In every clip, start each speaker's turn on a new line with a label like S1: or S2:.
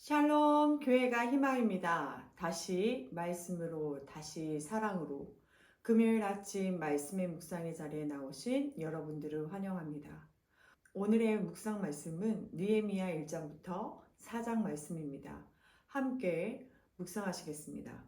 S1: 샬롬, 교회가 희망입니다. 다시 말씀으로, 다시 사랑으로 금요일 아침 말씀의 묵상의 자리에 나오신 여러분들을 환영합니다. 오늘의 묵상 말씀은 느헤미야 1장부터 4장 말씀입니다. 함께 묵상하시겠습니다.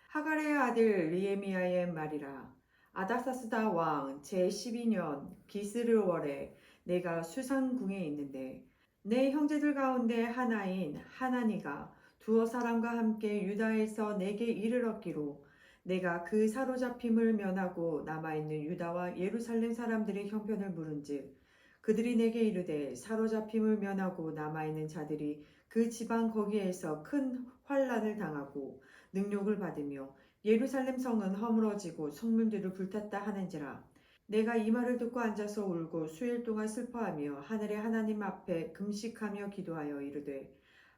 S1: 하갈의 아들 느헤미야의 말이라. 아닥사스다 왕 제12년 기스르월에 내가 수산궁에 있는데 내 형제들 가운데 하나인 하나니가 두어 사람과 함께 유다에서 내게 이르렀기로 내가 그 사로잡힘을 면하고 남아있는 유다와 예루살렘 사람들의 형편을 물은즉 그들이 내게 이르되 사로잡힘을 면하고 남아있는 자들이 그 지방 거기에서 큰 환난을 당하고 능욕을 받으며 예루살렘 성은 허물어지고 성문들을 불탔다 하는지라. 내가 이 말을 듣고 앉아서 울고 수일 동안 슬퍼하며 하늘의 하나님 앞에 금식하며 기도하여 이르되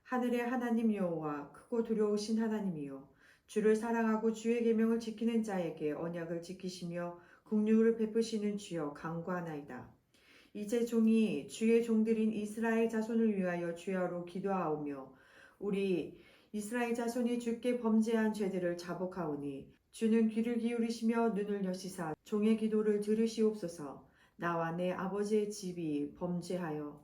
S1: 하늘의 하나님 여호와 크고 두려우신 하나님이여 주를 사랑하고 주의 계명을 지키는 자에게 언약을 지키시며 긍휼을 베푸시는 주여 간구하나이다. 이제 종이 주의 종들인 이스라엘 자손을 위하여 주야로 기도하오며 우리 이스라엘 자손이 주께 범죄한 죄들을 자복하오니 주는 귀를 기울이시며 눈을 여시사 종의 기도를 들으시옵소서. 나와 내 아버지의 집이 범죄하여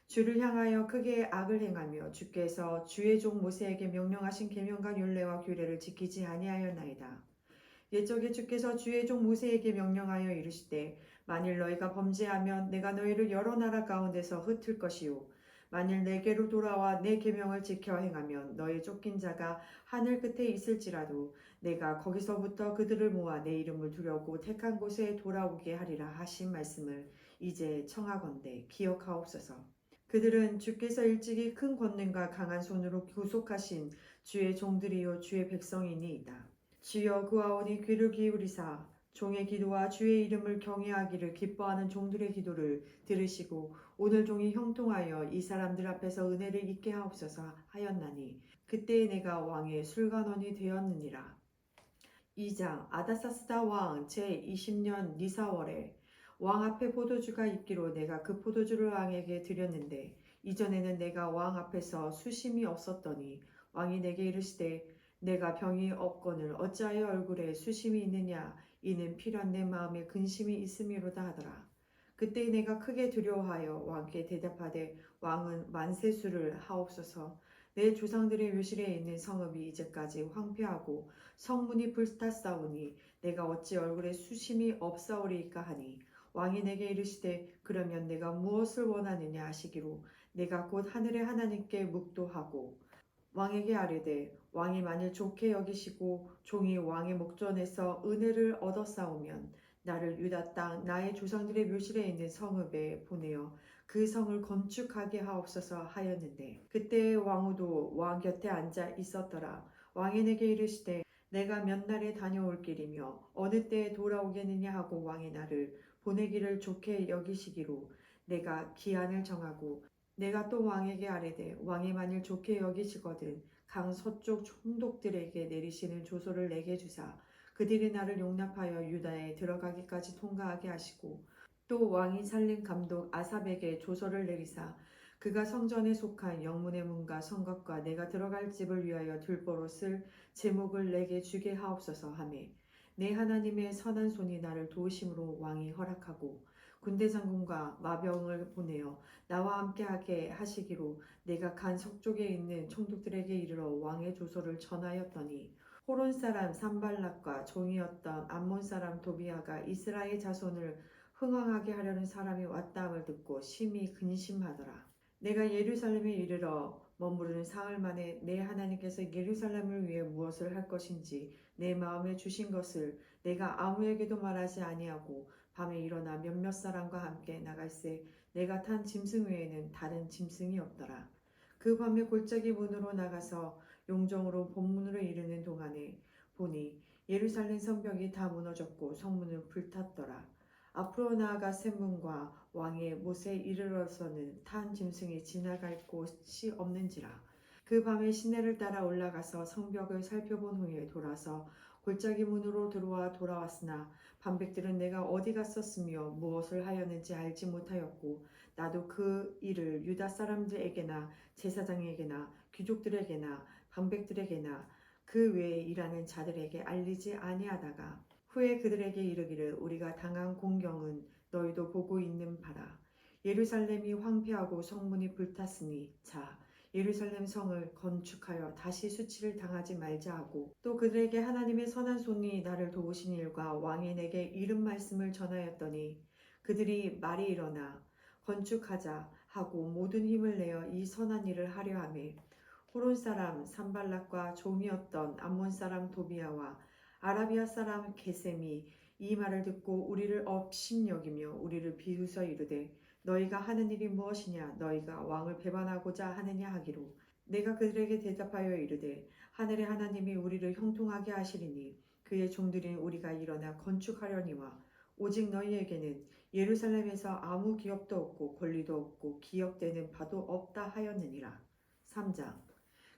S1: 주를 향하여 크게 악을 행하며 주께서 주의 종 모세에게 명령하신 계명과 율례와 규례를 지키지 아니하였나이다. 옛적에 주께서 주의 종 모세에게 명령하여 이르시되 만일 너희가 범죄하면 내가 너희를 여러 나라 가운데서 흩을 것이요 만일 내게로 돌아와 내 계명을 지켜 행하면 너희 쫓긴 자가 하늘 끝에 있을지라도 내가 거기서부터 그들을 모아 내 이름을 두려고 택한 곳에 돌아오게 하리라 하신 말씀을 이제 청하건대 기억하옵소서. 그들은 주께서 일찍이 큰 권능과 강한 손으로 구속하신 주의 종들이요 주의 백성이니이다. 주여 구하오니 귀를 기울이사 종의 기도와 주의 이름을 경외하기를 기뻐하는 종들의 기도를 들으시고 오늘 종이 형통하여 이 사람들 앞에서 은혜를 잊게 하옵소서 하였나니 그때에 내가 왕의 술관원이 되었느니라. 2장 아다사스다 왕 제20년 니사월에 왕 앞에 포도주가 있기로 내가 그 포도주를 왕에게 드렸는데 이전에는 내가 왕 앞에서 수심이 없었더니 왕이 내게 이르시되 내가 병이 없거늘 어찌하여 얼굴에 수심이 있느냐 이는 필연 내 마음에 근심이 있음이로다 하더라. 그때 내가 크게 두려워하여 왕께 대답하되 왕은 만세수를 하옵소서. 내 조상들의 묘실에 있는 성읍이 이제까지 황폐하고 성문이 불탔사오니 내가 어찌 얼굴에 수심이 없사오리이까 하니 왕이 내게 이르시되 그러면 내가 무엇을 원하느냐 하시기로 내가 곧 하늘의 하나님께 묵도하고 왕에게 아뢰되 왕이 만일 좋게 여기시고 종이 왕의 목전에서 은혜를 얻었사오면 나를 유다 땅 나의 조상들의 묘실에 있는 성읍에 보내어 그 성을 건축하게 하옵소서 하였는데 그때 왕후도 왕 곁에 앉아 있었더라. 왕이 내게 이르시되 내가 몇 날에 다녀올 길이며 어느 때에 돌아오겠느냐 하고 왕이 나를 보내기를 좋게 여기시기로 내가 기한을 정하고 내가 또 왕에게 아뢰되 왕이 만일 좋게 여기시거든 강 서쪽 총독들에게 내리시는 조소를 내게 주사 그들이 나를 용납하여 유다에 들어가기까지 통과하게 하시고 또 왕이 살린 감독 아삽에게 조서를 내리사 그가 성전에 속한 영문의 문과 성곽과 내가 들어갈 집을 위하여 들보로 쓸 제목을 내게 주게 하옵소서 하매 내 하나님의 선한 손이 나를 도우심으로 왕이 허락하고 군대 장군과 마병을 보내어 나와 함께하게 하시기로 내가 간 서쪽에 있는 총독들에게 이르러 왕의 조서를 전하였더니 호론 사람 산발락과 종이었던 암몬 사람 도비아가 이스라엘 자손을 흥황하게 하려는 사람이 왔다함을 듣고 심히 근심하더라. 내가 예루살렘에 이르러 머무르는 사흘 만에 내 하나님께서 예루살렘을 위해 무엇을 할 것인지 내 마음에 주신 것을 내가 아무에게도 말하지 아니하고 밤에 일어나 몇몇 사람과 함께 나갈새 내가 탄 짐승 외에는 다른 짐승이 없더라. 그 밤에 골짜기 문으로 나가서 용정으로 본문으로 이르는 동안에 보니 예루살렘 성벽이 다 무너졌고 성문을 불탔더라. 앞으로 나아가 샘문과 왕의 못에 이르러서는 탄 짐승이 지나갈 곳이 없는지라. 그 밤에 시내를 따라 올라가서 성벽을 살펴본 후에 돌아서 골짜기 문으로 들어와 돌아왔으나 반백들은 내가 어디 갔었으며 무엇을 하였는지 알지 못하였고 나도 그 일을 유다 사람들에게나 제사장에게나 귀족들에게나 방백들에게나 그 외에 일하는 자들에게 알리지 아니하다가 후에 그들에게 이르기를 우리가 당한 공경은 너희도 보고 있는 바라. 예루살렘이 황폐하고 성문이 불탔으니 자 예루살렘 성을 건축하여 다시 수치를 당하지 말자 하고 또 그들에게 하나님의 선한 손이 나를 도우신 일과 왕이 내게 이른 말씀을 전하였더니 그들이 말이 일어나 건축하자 하고 모든 힘을 내어 이 선한 일을 하려 하매 호론 사람 산발락과 종이었던 암몬 사람 도비아와 아라비아 사람 게셈이 이 말을 듣고 우리를 업신여기며 우리를 비웃어 이르되 너희가 하는 일이 무엇이냐 너희가 왕을 배반하고자 하느냐 하기로 내가 그들에게 대답하여 이르되 하늘의 하나님이 우리를 형통하게 하시리니 그의 종들인 우리가 일어나 건축하려니와 오직 너희에게는 예루살렘에서 아무 기업도 없고 권리도 없고 기억되는 바도 없다 하였느니라. 3장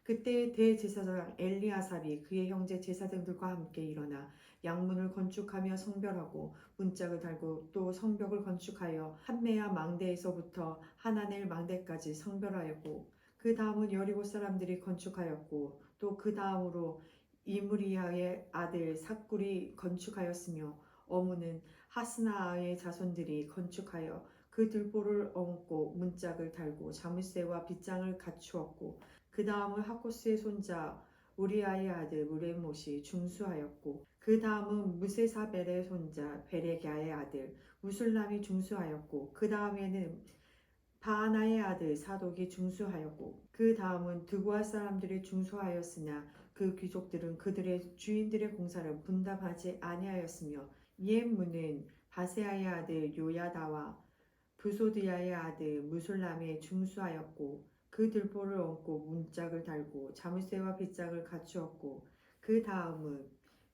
S1: 그때 대제사장 엘리아삽이 그의 형제 제사장들과 함께 일어나 양문을 건축하며 성별하고 문짝을 달고 또 성벽을 건축하여 한메아 망대에서부터 하나넬 망대까지 성별하였고 그 다음은 여리고 사람들이 건축하였고 또 그 다음으로 이므리야의 아들 삭굴이 건축하였으며 어무는 하스나아의 자손들이 건축하여 그 들보를 얹고 문짝을 달고 자물쇠와 빗장을 갖추었고 그 다음은 하코스의 손자 우리아의 아들 무레못이 중수하였고 그 다음은 무세사벨의 손자 베레갸의 아들 무술람이 중수하였고 그 다음에는 바하나의 아들 사독이 중수하였고 그 다음은 드고아 사람들이 중수하였으나 그 귀족들은 그들의 주인들의 공사를 분담하지 아니하였으며 옛 문은 바세아의 아들 요야다와 부소드야의 아들 무술람이 중수하였고 그 들보를 얹고 문짝을 달고 자물쇠와 빗장을 갖추었고 그 다음은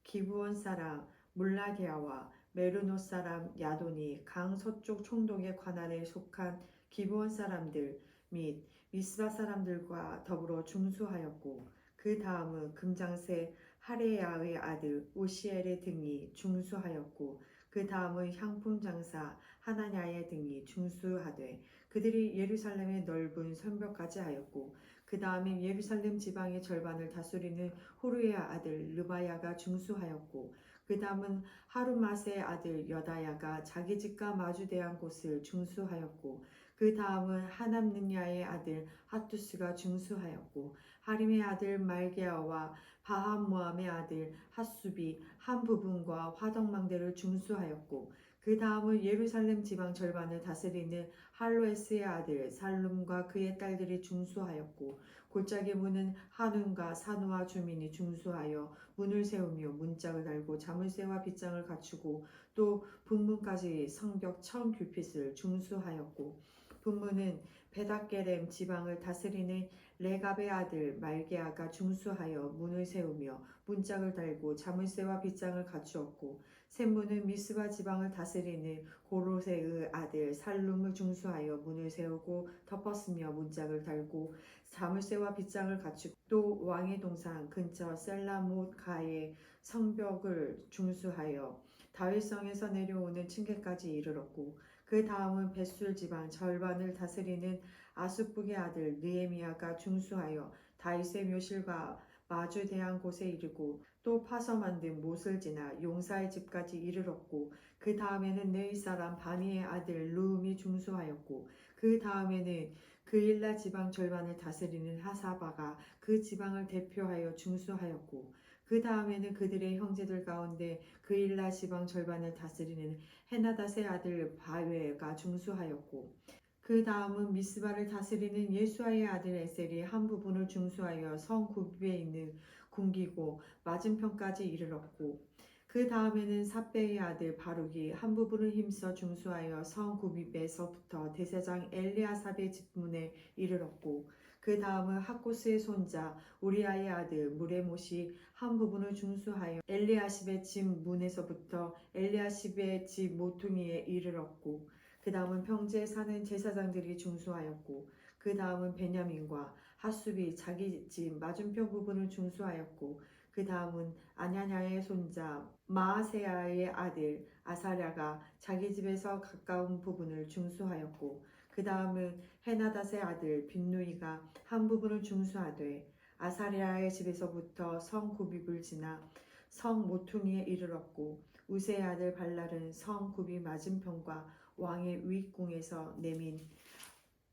S1: 기브온 사람 몰라게아와 메르노 사람 야돈이 강 서쪽 총독의 관할에 속한 기브온 사람들 및 미스바 사람들과 더불어 중수하였고 그 다음은 금장새 하레야의 아들 오시엘의 등이 중수하였고 그 다음은 향품 장사 하나냐의 등이 중수하되 그들이 예루살렘의 넓은 성벽까지 하였고 그 다음에 예루살렘 지방의 절반을 다스리는 호르의 아들 르바야가 중수하였고 그 다음은 하루마스의 아들 여다야가 자기 집과 마주대한 곳을 중수하였고 그 다음은 하남느냐의 아들 하투스가 중수하였고 하림의 아들 말게아와 바함모함의 아들 핫수비 한 부분과 화덕망대를 중수하였고 그 다음은 예루살렘 지방 절반을 다스리는 할로에스의 아들 살룸과 그의 딸들이 중수하였고 골짜기 문은 한운과 산우와 주민이 중수하여 문을 세우며 문짝을 달고 자물쇠와 빗장을 갖추고 또 분문까지 성벽 천 규핏을 중수하였고 분문은 베닥게렘 지방을 다스리는 레갑의 아들 말게아가 중수하여 문을 세우며 문짝을 달고 자물쇠와 빗장을 갖추었고 샘문은 미스바 지방을 다스리는 고로세의 아들 살룸을 중수하여 문을 세우고 덮었으며 문짝을 달고 자물쇠와 빗장을 갖추고 또 왕의 동산 근처 셀라못가의 성벽을 중수하여 다윗성에서 내려오는 층계까지 이르렀고 그 다음은 벳술 지방 절반을 다스리는 아숫북의 아들 느헤미야가 중수하여 다윗의 묘실과 마주대한 곳에 이르고 또 파서 만든 못을 지나 용사의 집까지 이르렀고 그 다음에는 네이 사람 바니의 아들 루음이 중수하였고 그 다음에는 그일라 지방 절반을 다스리는 하사바가 그 지방을 대표하여 중수하였고 그 다음에는 그들의 형제들 가운데 그일라 지방 절반을 다스리는 헤나닷의 아들 바웨가 중수하였고 그 다음은 미스바를 다스리는 예수아의 아들 에셀이 한 부분을 중수하여 성 구비에 있는 궁기고 맞은편까지 이르렀고 그 다음에는 삽베의 아들 바룩이 한 부분을 힘써 중수하여 성 구비에서부터 대제사장 엘리아삽의 집문에 이르렀고 그 다음은 하코스의 손자 우리아의 아들 무레못이 한 부분을 중수하여 엘리아십의 집 문에서부터 엘리아십의 집 모퉁이에 이르렀고 그 다음은 평지에 사는 제사장들이 중수하였고 그 다음은 베냐민과 핫수비 자기 집 맞은편 부분을 중수하였고 그 다음은 아냐냐의 손자 마아세야의 아들 아사랴가 자기 집에서 가까운 부분을 중수하였고 그 다음은 헤나닷의 아들 빈누이가 한 부분을 중수하되 아사리아의 집에서부터 성 구빕을 지나 성 모퉁이에 이르렀고 우세의 아들 발랄은 성 구빕 맞은편과 왕의 위궁에서 내민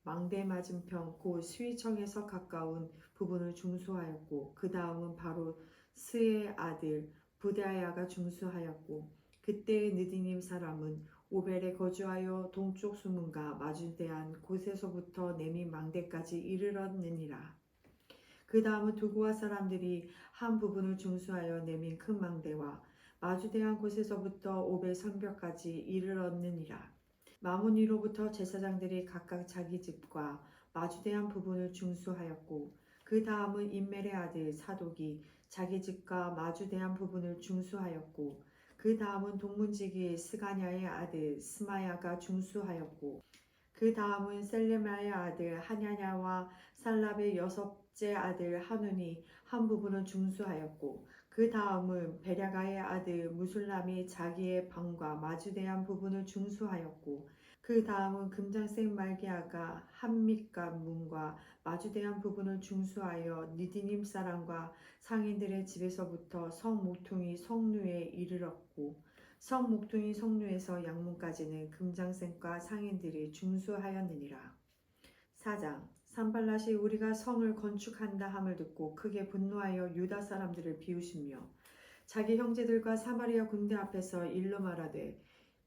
S1: 망대 맞은편 곧 스위청에서 가까운 부분을 중수하였고 그 다음은 바로 스의 아들 부다야가 중수하였고 그때의 느디님 사람은 오벨에 거주하여 동쪽 수문과 마주대한 곳에서부터 내민 망대까지 이르렀느니라. 그 다음은 두고와 사람들이 한 부분을 중수하여 내민 큰 망대와 마주대한 곳에서부터 오벨 성벽까지 이르렀느니라. 마무니로부터 제사장들이 각각 자기 집과 마주대한 부분을 중수하였고 그 다음은 인멜의 아들 사독이 자기 집과 마주대한 부분을 중수하였고 그 다음은 동문지기 스가냐의 아들 스마야가 중수하였고 그 다음은 셀레마의 아들 하냐냐와 살랍의 여섯째 아들 하눈이 한 부분을 중수하였고 그 다음은 베랴가의 아들 무술람이 자기의 방과 마주대한 부분을 중수하였고 그 다음은 금장색 말기야가 한밑갑 문과 마주대한 부분을 중수하여 니디님 사람과 상인들의 집에서부터 성 목퉁이 성루에 이르렀고 성 목퉁이 성루에서 양문까지는 금장색과 상인들이 중수하였느니라. 4장 산발랏이 우리가 성을 건축한다 함을 듣고 크게 분노하여 유다 사람들을 비우시며 자기 형제들과 사마리아 군대 앞에서 일러 말하되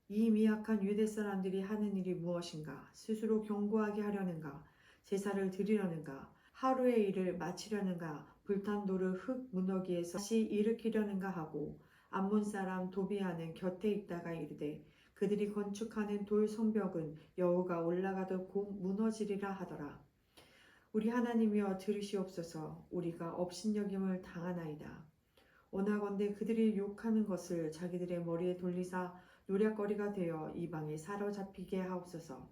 S1: 이 미약한 유대 사람들이 하는 일이 무엇인가? 스스로 견고하게 하려는가? 제사를 드리려는가? 하루의 일을 마치려는가? 불탄 돌을 흙 무너기에서 다시 일으키려는가 하고 암몬 사람 도비아는 곁에 있다가 이르되 그들이 건축하는 돌 성벽은 여호가 올라가도 곧 무너지리라 하더라. 우리 하나님이여 들으시옵소서. 우리가 업신여김을 당하나이다. 원하건대 그들이 욕하는 것을 자기들의 머리에 돌리사 노략거리가 되어 이방에 사로잡히게 하옵소서.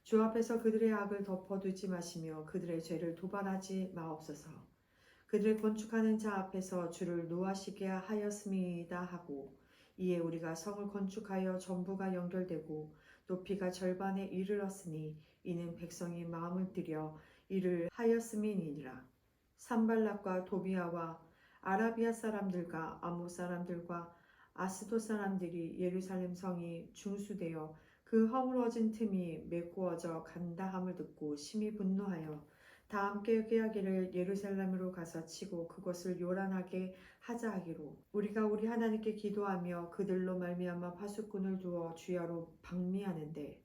S1: 주 앞에서 그들의 악을 덮어두지 마시며 그들의 죄를 도발하지 마옵소서. 그들의 건축하는 자 앞에서 주를 노하시게 하였음이다 하고 이에 우리가 성을 건축하여 전부가 연결되고 높이가 절반에 이르렀으니 이는 백성이 마음을 들여 이를 하였음이니라. 산발락과 도비아와 아라비아 사람들과 암몬 사람들과 아스돗 사람들이 예루살렘 성이 중수되어 그 허물어진 틈이 메꾸어져 간다 함을 듣고 심히 분노하여 다 함께 꾀하기를 예루살렘으로 가서 치고 그것을 요란하게 하자 하기로 우리가 우리 하나님께 기도하며 그들로 말미암아 파수꾼을 두어 주야로 방미하는데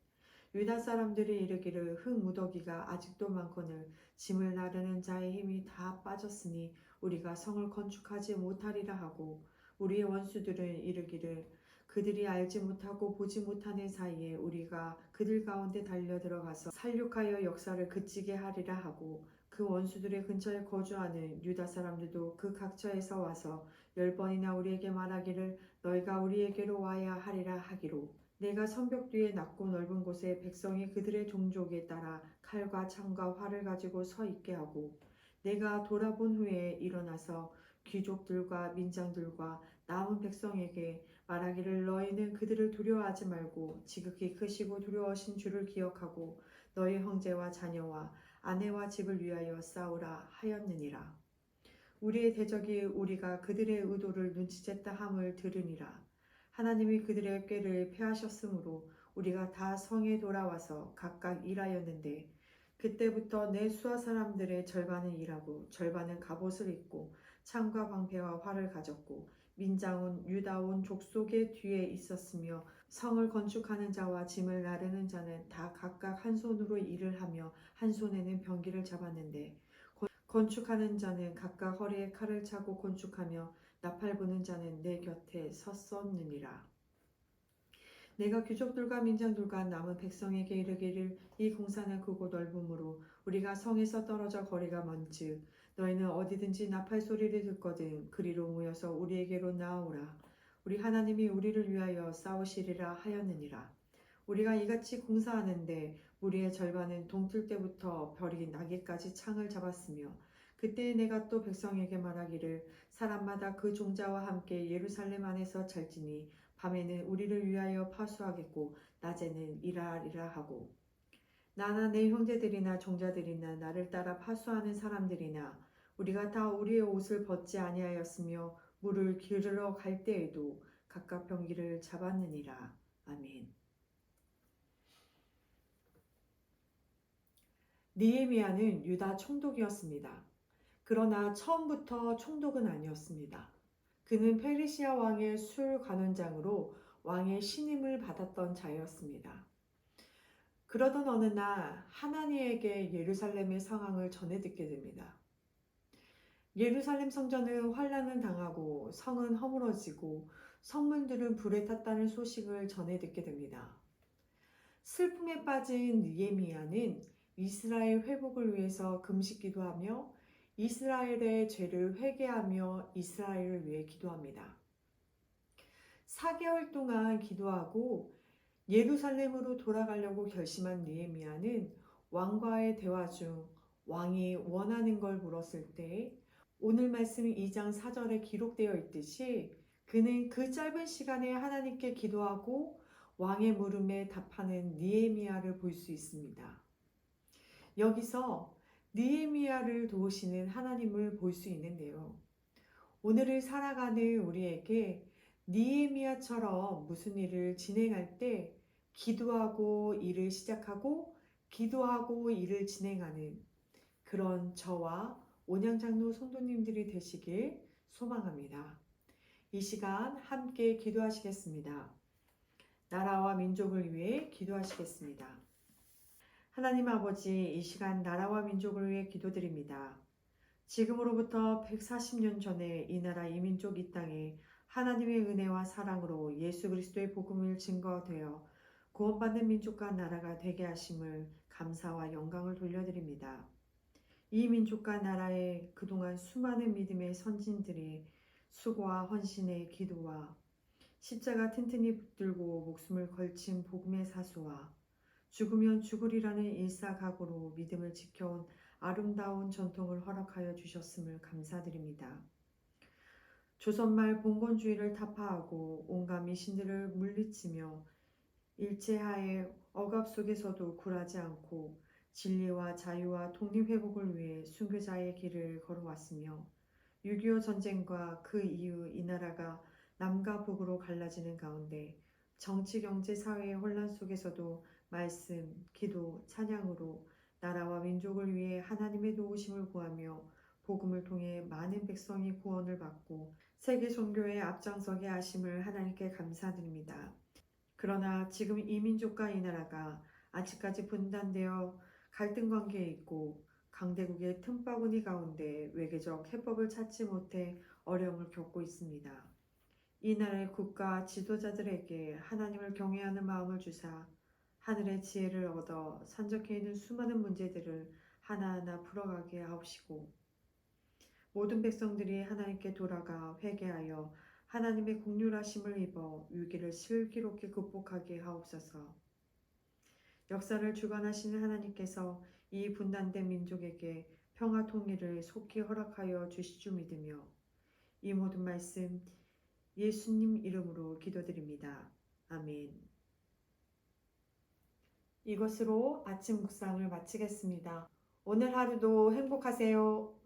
S1: 유다 사람들이 이르기를 흙 무더기가 아직도 많거늘 짐을 나르는 자의 힘이 다 빠졌으니 우리가 성을 건축하지 못하리라 하고 우리의 원수들은 이르기를 그들이 알지 못하고 보지 못하는 사이에 우리가 그들 가운데 달려 들어가서 살육하여 역사를 그치게 하리라 하고 그 원수들의 근처에 거주하는 유다 사람들도 그 각처에서 와서 10번이나 우리에게 말하기를 너희가 우리에게로 와야 하리라 하기로 내가 성벽 뒤에 낮고 넓은 곳에 백성이 그들의 종족에 따라 칼과 창과 활을 가지고 서 있게 하고 내가 돌아본 후에 일어나서 귀족들과 민장들과 남은 백성에게 말하기를 너희는 그들을 두려워하지 말고 지극히 크시고 두려우신 주를 기억하고 너희 형제와 자녀와 아내와 집을 위하여 싸우라 하였느니라. 우리의 대적이 우리가 그들의 의도를 눈치챘다 함을 들으니라. 하나님이 그들의 꾀를 패하셨으므로 우리가 다 성에 돌아와서 각각 일하였는데 그때부터 내 수하 사람들의 절반은 일하고 절반은 갑옷을 입고 창과 방패와 활을 가졌고 민장은 유다 온 족속의 뒤에 있었으며 성을 건축하는 자와 짐을 나르는 자는 다 각각 한 손으로 일을 하며 한 손에는 병기를 잡았는데 건축하는 자는 각각 허리에 칼을 차고 건축하며 나팔 부는 자는 내 곁에 섰었느니라. 내가 귀족들과 민장들과 남은 백성에게 이르기를 이 공사는 크고 넓음으로 우리가 성에서 떨어져 거리가 먼즉 너희는 어디든지 나팔 소리를 듣거든 그리로 모여서 우리에게로 나아오라. 우리 하나님이 우리를 위하여 싸우시리라 하였느니라. 우리가 이같이 공사하는데 무리의 절반은 동틀 때부터 별이 나기까지 창을 잡았으며 그때 내가 또 백성에게 말하기를 사람마다 그 종자와 함께 예루살렘 안에서 잘지니 밤에는 우리를 위하여 파수하겠고 낮에는 일하리라 하고 나나 내 형제들이나 종자들이나 나를 따라 파수하는 사람들이나 우리가 다 우리의 옷을 벗지 아니하였으며 물을 기르러 갈 때에도 각각 병기를 잡았느니라. 아멘. 느헤미야는 유다 총독이었습니다. 그러나 처음부터 총독은 아니었습니다. 그는 페르시아 왕의 술 관원장으로 왕의 신임을 받았던 자였습니다. 그러던 어느 날 하나니에게 예루살렘의 상황을 전해 듣게 됩니다. 예루살렘 성전은 환란을 당하고 성은 허물어지고 성문들은 불에 탔다는 소식을 전해 듣게 됩니다. 슬픔에 빠진 느헤미야는 이스라엘 회복을 위해서 금식 기도하며 이스라엘의 죄를 회개하며 이스라엘을 위해 기도합니다. 4개월 동안 기도하고 예루살렘으로 돌아가려고 결심한 느헤미야는 왕과의 대화 중 왕이 원하는 걸 물었을 때 오늘 말씀 2장 4절에 기록되어 있듯이 그는 그 짧은 시간에 하나님께 기도하고 왕의 물음에 답하는 느헤미야를 볼 수 있습니다. 여기서 느헤미야를 도우시는 하나님을 볼 수 있는데요. 오늘을 살아가는 우리에게 느헤미야처럼 무슨 일을 진행할 때 기도하고 일을 시작하고 기도하고 일을 진행하는 그런 저와 온양장로 성도님들이 되시길 소망합니다. 이 시간 함께 기도하시겠습니다. 나라와 민족을 위해 기도하시겠습니다. 하나님 아버지, 이 시간 나라와 민족을 위해 기도드립니다. 지금으로부터 140년 전에 이 나라 이 민족 이 땅에 하나님의 은혜와 사랑으로 예수 그리스도의 복음을 증거되어 구원받는 민족과 나라가 되게 하심을 감사와 영광을 돌려드립니다. 이 민족과 나라에 그동안 수많은 믿음의 선진들의 수고와 헌신의 기도와 십자가 튼튼히 붙들고 목숨을 걸친 복음의 사수와 죽으면 죽으리라는 일사각오로 믿음을 지켜온 아름다운 전통을 허락하여 주셨음을 감사드립니다. 조선말 봉건주의를 타파하고 온갖 미신들을 물리치며 일체하에 억압 속에서도 굴하지 않고 진리와 자유와 독립회복을 위해 순교자의 길을 걸어왔으며 6.25 전쟁과 그 이후 이 나라가 남과 북으로 갈라지는 가운데 정치, 경제, 사회의 혼란 속에서도 말씀, 기도, 찬양으로 나라와 민족을 위해 하나님의 도우심을 구하며 복음을 통해 많은 백성이 구원을 받고 세계 선교에 앞장서게 하심을 하나님께 감사드립니다. 그러나 지금 이 민족과 이 나라가 아직까지 분단되어 갈등 관계에 있고 강대국의 틈바구니 가운데 외교적 해법을 찾지 못해 어려움을 겪고 있습니다. 이 나라의 국가 지도자들에게 하나님을 경외하는 마음을 주사 하늘의 지혜를 얻어 산적해 있는 수많은 문제들을 하나하나 풀어가게 하옵시고 모든 백성들이 하나님께 돌아가 회개하여 하나님의 긍휼하심을 입어 위기를 슬기롭게 극복하게 하옵소서. 역사를 주관하시는 하나님께서 이 분단된 민족에게 평화 통일을 속히 허락하여 주실 줄 믿으며 이 모든 말씀 예수님 이름으로 기도드립니다. 아멘. 이것으로 아침 묵상을 마치겠습니다. 오늘 하루도 행복하세요.